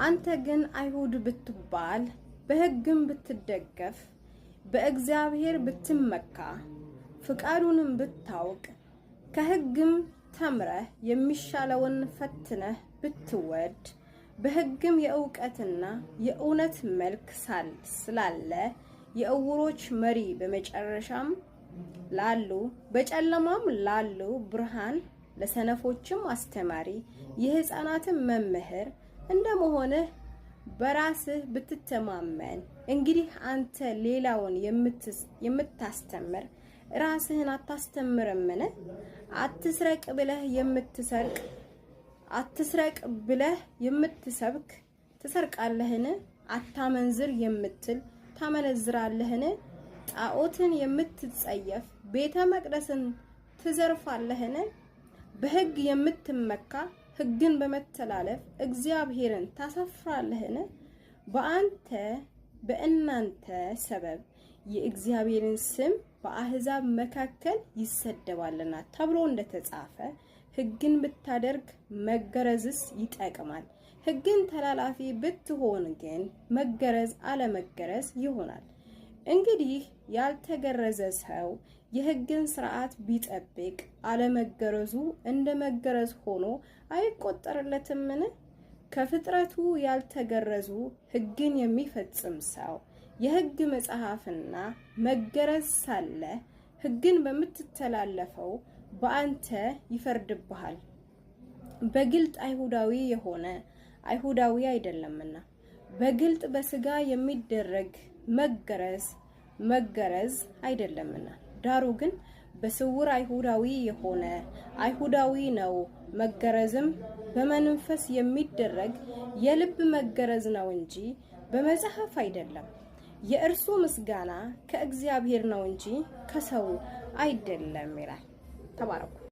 አንተ ግን አይሁድ ብትባል በሕግም ብትደገፍ በእግዚአብሔር ብትመካ ፍቃዱንም ብታውቅ ከሕግም ተምረህ የሚሻለውን ፈትነህ ብትወድ በሕግም የእውቀትና የእውነት መልክ ስላለ የእውሮች መሪ በመጨረሻም ላሉ በጨለማም ላሉ ብርሃን ለሰነፎችም አስተማሪ የሕፃናትም መምህር እንደመሆንህ በራስህ ብትተማመን እንግዲህ አንተ ሌላውን የምታስተምር ራስህን አታስተምርምን? አትስረቅ ብለህ የምትሰብክ ትሰርቃለህን? አታመንዝር የምትል ታመነዝራለህን? ጣዖትን የምትጸየፍ ቤተ መቅደስን ትዘርፋለህን? በሕግ የምትመካ ሕግን በመተላለፍ እግዚአብሔርን ታሳፍራለህን? በእናንተ ሰበብ የእግዚአብሔርን ስም በአሕዛብ መካከል ይሰደባልና ተብሎ እንደተጻፈ ሕግን ብታደርግ መገረዝስ ይጠቅማል። ሕግን ተላላፊ ብትሆን ግን መገረዝ አለመገረዝ ይሆናል። እንግዲህ ያልተገረዘ ሰው የሕግን ሥርዓት ቢጠብቅ አለመገረዙ እንደ መገረዝ ሆኖ አይቆጠርለትምን? ከፍጥረቱ ያልተገረዙ ሕግን የሚፈጽም ሰው የሕግ መጽሐፍና መገረዝ ሳለ ሕግን በምትተላለፈው በአንተ ይፈርድብሃል። በግልጥ አይሁዳዊ የሆነ አይሁዳዊ አይደለምና በግልጥ በሥጋ የሚደረግ መገረዝ አይደለምና ዳሩ ግን በስውር አይሁዳዊ የሆነ አይሁዳዊ ነው። መገረዝም በመንፈስ የሚደረግ የልብ መገረዝ ነው እንጂ በመጽሐፍ አይደለም። የእርሱ ምስጋና ከእግዚአብሔር ነው እንጂ ከሰው አይደለም ይላል። ተባረኩ።